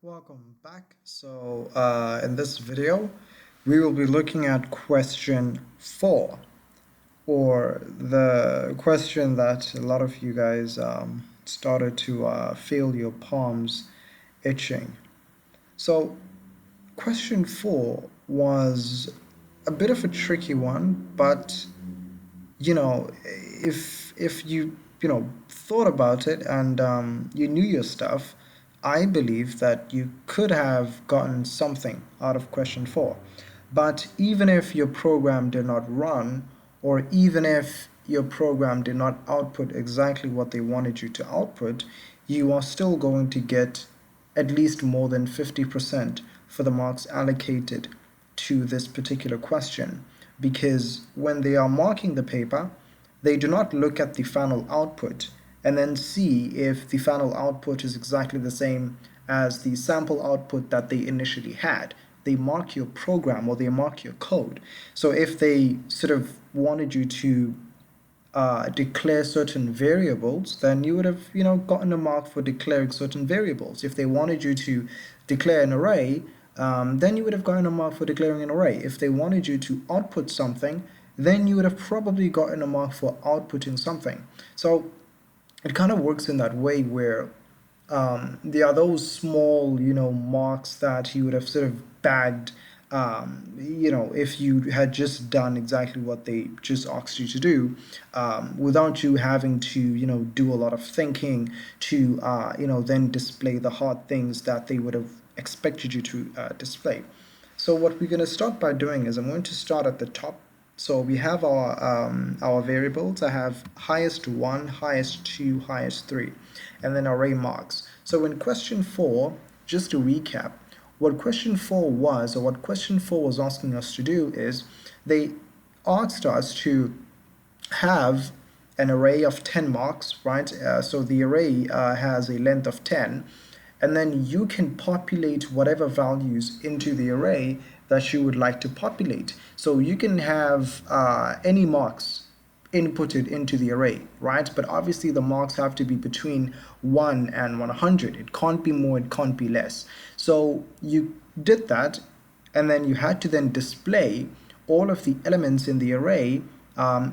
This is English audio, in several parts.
Welcome back. In this video, we will be looking at question 4, or the question that a lot of you guys started to feel your palms itching. So, question 4 was a bit of a tricky one, but if you thought about it and you knew your stuff, I believe that you could have gotten something out of question 4. But even if your program did not run, or even if your program did not output exactly what they wanted you to output, you are still going to get at least more than 50% for the marks allocated to this particular question, because when they are marking the paper, they do not look at the final output and then see if the final output is exactly the same as the sample output that they initially had. They mark your program, or they mark your code. So if they sort of wanted you to declare certain variables, then you would have, gotten a mark for declaring certain variables. If they wanted you to declare an array, then you would have gotten a mark for declaring an array. If they wanted you to output something, then you would have probably gotten a mark for outputting something. So it kind of works in that way where there are those small, marks that you would have sort of bagged, if you had just done exactly what they just asked you to do, without you having to, do a lot of thinking to, then display the hard things that they would have expected you to display. So what we're going to start by doing is I'm going to start at the top. So we have our variables. I have highest 1, highest 2, highest 3, and then array marks. So in question 4, just to recap, what question 4 was, or what question 4 was asking us to do, is they asked us to have an array of 10 marks, right? So the array has a length of 10, and then you can populate whatever values into the array that you would like to populate. So you can have any marks inputted into the array, right? But obviously the marks have to be between 1 and 100. It can't be more, it can't be less. So you did that, and then you had to then display all of the elements in the array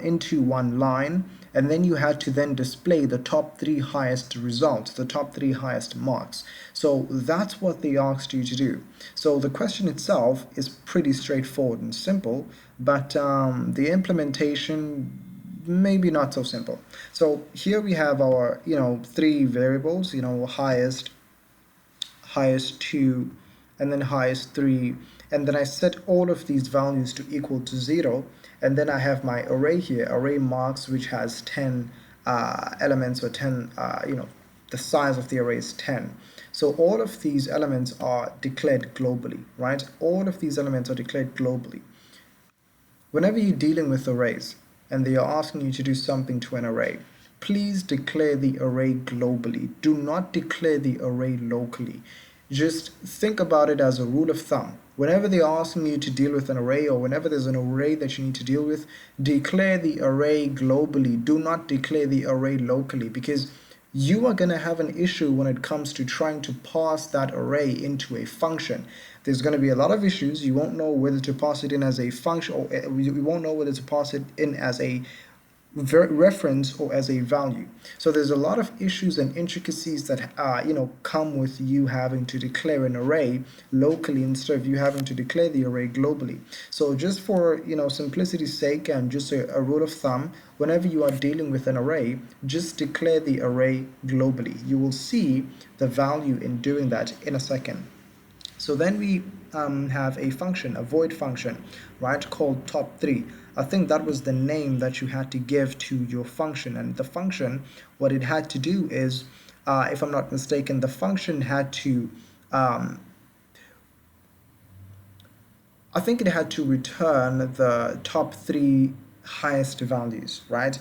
into one line, and then you had to then display the top 3 highest results, the top 3 highest marks. So that's what they asked you to do. So the question itself is pretty straightforward and simple, but the implementation maybe not so simple. So here we have our 3 variables, highest 2, and then highest 3, and then I set all of these values to equal to 0, and then I have my array here, array marks, which has 10 elements, or 10, the size of the array is 10. So all of these elements are declared globally, right? All of these elements are declared globally. Whenever you're dealing with arrays and they are asking you to do something to an array, please declare the array globally. Do not declare the array locally. Just think about it as a rule of thumb. Whenever they're asking you to deal with an array, or whenever there's an array that you need to deal with, declare the array globally. Do not declare the array locally, because you are going to have an issue when it comes to trying to pass that array into a function. There's going to be a lot of issues. You won't know whether to pass it in as a function, or you won't know whether to pass it in as a reference or as a value. So there's a lot of issues and intricacies that come with you having to declare an array locally instead of you having to declare the array globally. So just for simplicity's sake, and just a rule of thumb, whenever you are dealing with an array, just declare the array globally. You will see the value in doing that in a second. So then we have a function, a void function, right, called top3. I think that was the name that you had to give to your function. And the function, what it had to do is, if I'm not mistaken, the function had to, I think it had to return the top 3 highest values, right?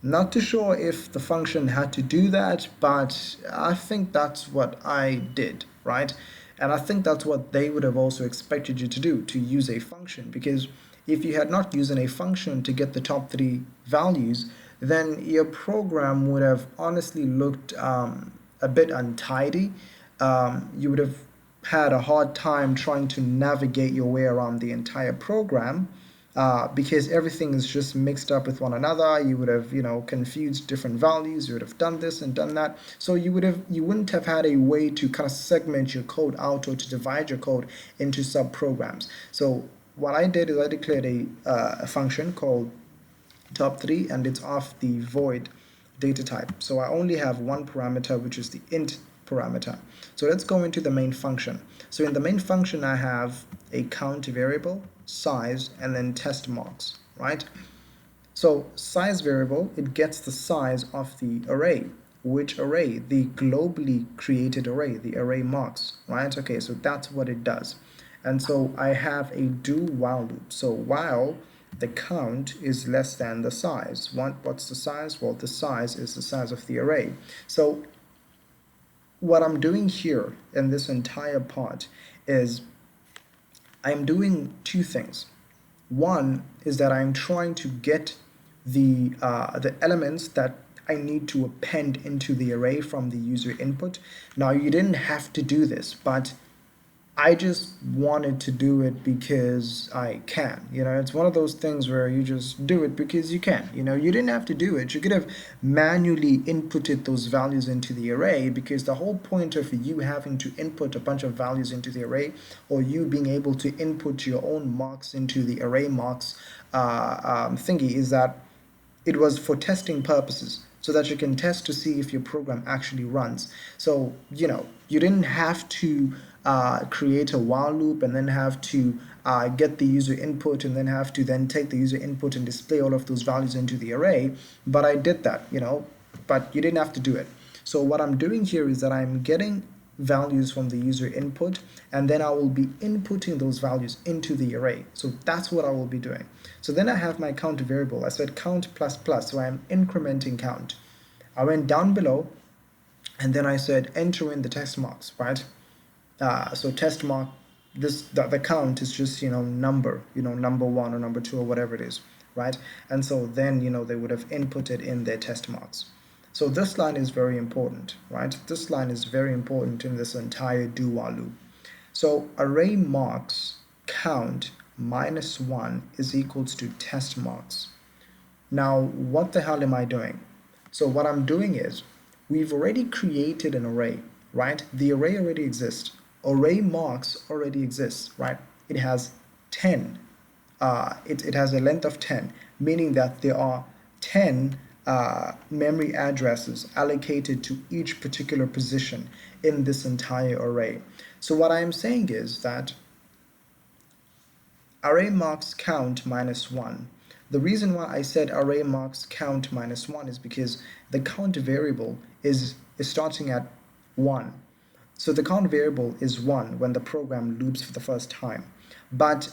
Not too sure if the function had to do that, but I think that's what I did, right? And I think that's what they would have also expected you to do, to use a function, because if you had not used a function to get the top 3 values, then your program would have honestly looked a bit untidy. You would have had a hard time trying to navigate your way around the entire program, because everything is just mixed up with one another. You would have, confused different values. You would have done this and done that. So you wouldn't have had a way to kind of segment your code out or to divide your code into sub programs. So what I did is I declared a function called top3, and it's of the void data type. So I only have one parameter, which is the int parameter. So let's go into the main function. So in the main function, I have a count variable, size, and then test marks, right? So size variable, it gets the size of the array. Which array? The globally created array, the array marks, right? Okay, so that's what it does. And so I have a do while loop. So while the count is less than the size. What's the size? Well, the size is the size of the array. So what I'm doing here in this entire part is I'm doing two things. One is that I'm trying to get the elements that I need to append into the array from the user input. Now, you didn't have to do this, but I just wanted to do it because I can. It's one of those things where you just do it because you can. You didn't have to do it. You could have manually inputted those values into the array, because the whole point of you having to input a bunch of values into the array, or you being able to input your own marks into the array marks thingy, is that it was for testing purposes, so that you can test to see if your program actually runs. So, you didn't have to create a while loop and then have to get the user input and then have to then take the user input and display all of those values into the array. But I did that, but you didn't have to do it. So what I'm doing here is that I'm getting values from the user input, and then I will be inputting those values into the array. So that's what I will be doing. So then I have my count variable. I said count plus plus, so I'm incrementing count. I went down below, and then I said enter in the test marks, right? So test mark, the count is just number, number one or number two or whatever it is, right? And so then they would have inputted in their test marks. So this line is very important, right? This line is very important in this entire do while loop. So array marks count minus 1 is equals to test marks. Now, what the hell am I doing? So what I'm doing is, we've already created an array, right? The array already exists. Array marks already exists, right? It has 10. It has a length of 10, meaning that there are 10 memory addresses allocated to each particular position in this entire array. So what I am saying is that array marks count minus 1. The reason why I said array marks count minus 1 is because the count variable is starting at 1. So the count variable is 1 when the program loops for the first time. But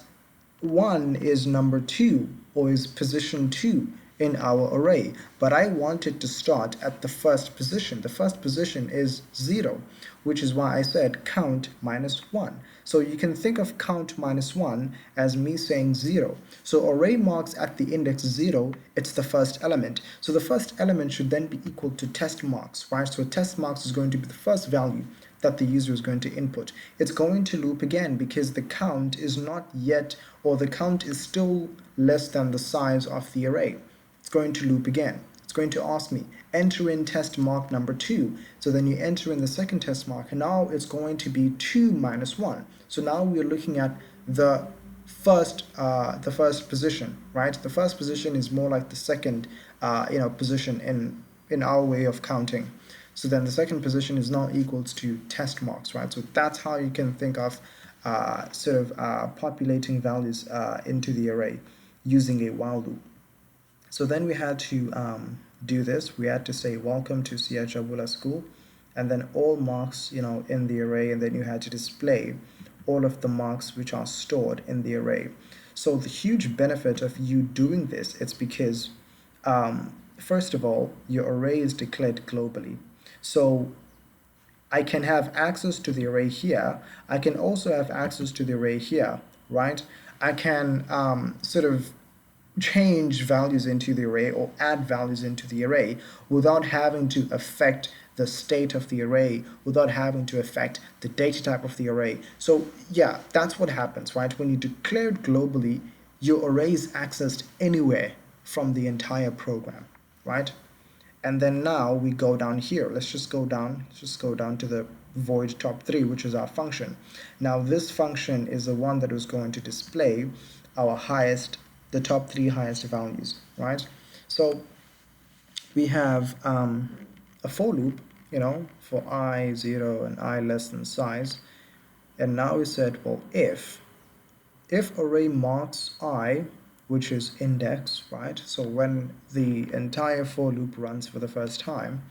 1 is number 2, or is position 2 in our array. But I want it to start at the first position. The first position is 0, which is why I said count minus 1. So you can think of count minus 1 as me saying 0. So array marks at the index 0, it's the first element. So the first element should then be equal to test marks, right? So test marks is going to be the first value that the user is going to input. It's going to loop again because the count is not yet, or the count is still less than the size of the array. It's going to loop again. It's going to ask me, enter in test mark number 2. So then you enter in the second test mark, and now it's going to be 2 minus 1. So now we're looking at the first position, right? The first position is more like the second position in our way of counting. So then the second position is now equals to test marks, right? So that's how you can think of populating values into the array using a while loop. So then we had to do this. We had to say welcome to CH Abula School, and then all marks in the array, and then you had to display all of the marks which are stored in the array. So the huge benefit of you doing this, it's because first of all, your array is declared globally. So I can have access to the array here. I can also have access to the array here, right? I can change values into the array or add values into the array without having to affect the state of the array without having to affect the data type of the array. So yeah, that's what happens, right? When you declare it globally, your array is accessed anywhere from the entire program, right? And then now we go down here. Let's just go down to the void top3, which is our function. Now this function is the one that is going to display our the top 3 highest values, right? So we have a for loop, for I 0 and I less than size. And now we said, well, if array marks I, which is index, right? So when the entire for loop runs for the first time,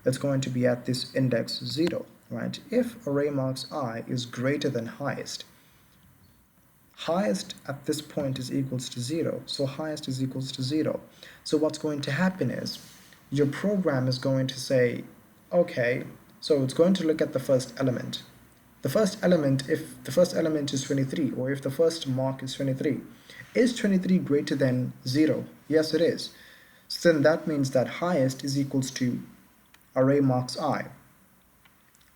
it's going to be at this index 0, right? If array marks I is greater than highest at this point is equals to 0, so highest is equals to 0. So what's going to happen is your program is going to say, okay, so it's going to look at the first element. The first element, if the first element is 23, or if the first mark is 23, is 23 greater than 0? Yes, it is. So then that means that highest is equals to array marks I.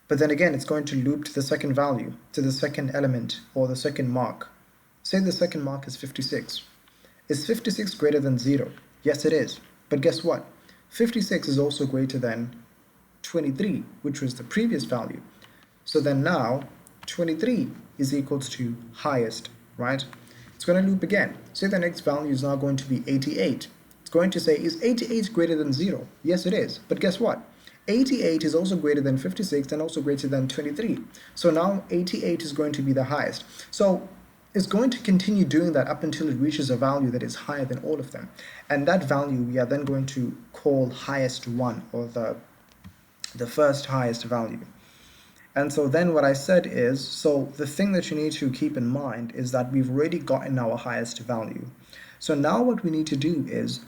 But then again, it's going to loop to the second value, to the second element, or the second mark. Say the second mark is 56. Is 56 greater than 0? Yes, it is. But guess what? 56 is also greater than 23, which was the previous value. So then now 23 is equals to highest, right? It's going to loop again. Say the next value is now going to be 88. It's going to say, is 88 greater than 0? Yes, it is. But guess what? 88 is also greater than 56 and also greater than 23. So now 88 is going to be the highest. So it's going to continue doing that up until it reaches a value that is higher than all of them. And that value we are then going to call highest one, or the first highest value. And so then what I said is, so the thing that you need to keep in mind is that we've already gotten our highest value. So now what we need to do is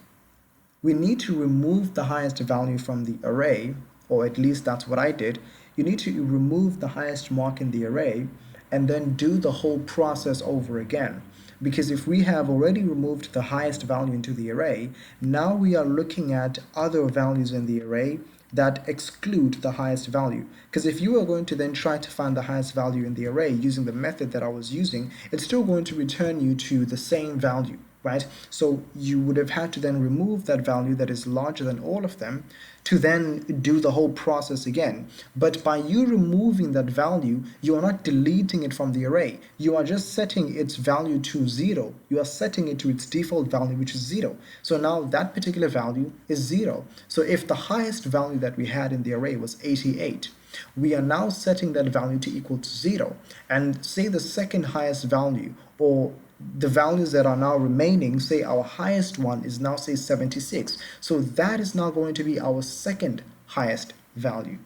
we need to remove the highest value from the array, or at least that's what I did. You need to remove the highest mark in the array and then do the whole process over again. Because if we have already removed the highest value into the array, now we are looking at other values in the array that exclude the highest value. Because if you are going to then try to find the highest value in the array using the method that I was using, it's still going to return you to the same value, right? So you would have had to then remove that value that is larger than all of them to then do the whole process again. But by you removing that value, you are not deleting it from the array. You are just setting its value to 0. You are setting it to its default value, which is 0. So now that particular value is 0. So if the highest value that we had in the array was 88, we are now setting that value to equal to 0. And say the second highest value, or the values that are now remaining, say our highest one is now, say, 76. So that is now going to be our second highest value,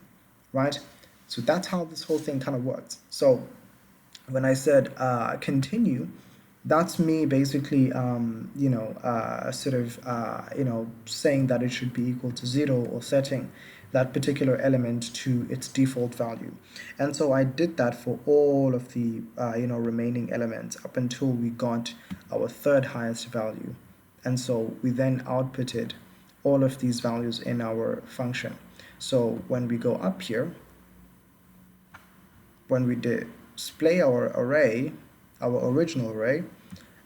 right? So that's how this whole thing kind of works. So when I said continue, that's me basically, saying that it should be equal to 0, or setting that particular element to its default value. And so I did that for all of the remaining elements up until we got our third highest value. And so we then outputted all of these values in our function. So when we go up here, when we display our array, our original array,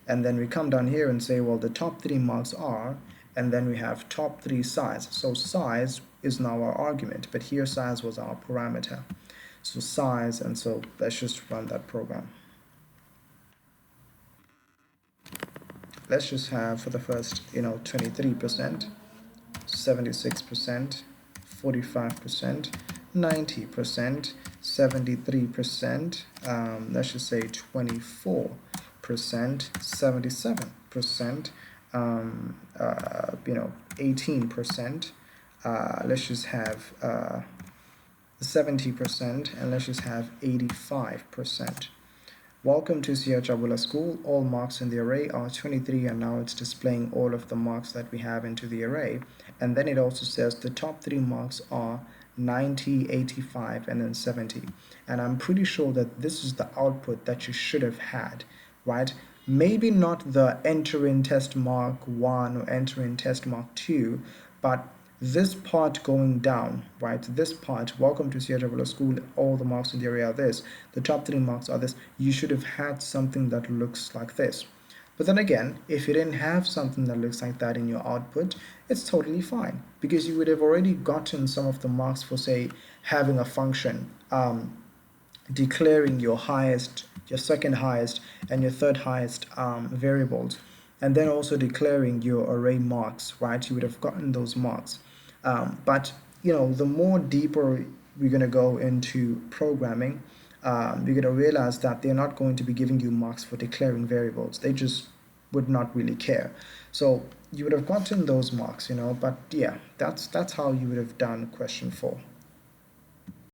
and then we come down here and say, well, the top 3 marks are, and then we have top 3 size. So size is now our argument, but here size was our parameter. So size, and so let's just run that program. Let's just have for the first 23%, 76%, 45%, 90%, 73%, let's just say 24%, 77%, 18%, let's just have 70%, and let's just have 85%. Welcome to CR Chabula School. All marks in the array are 23, and now it's displaying all of the marks that we have into the array. And then it also says the top 3 marks are 90, 85, and then 70. And I'm pretty sure that this is the output that you should have had, right? Maybe not the enter in test mark 1 or enter in test mark 2, but this part going down, right? This part, welcome to CHWL school, all the marks in the area are this, the top 3 marks are this. You should have had something that looks like this. But then again, if you didn't have something that looks like that in your output, it's totally fine because you would have already gotten some of the marks for, say, having a function, declaring your highest, your second highest, and your third highest variables, and then also declaring your array marks, right? You would have gotten those marks. But the more deeper we're going to go into programming, you're going to realize that they're not going to be giving you marks for declaring variables. They just would not really care. So you would have gotten those marks, but yeah, that's how you would have done question 4.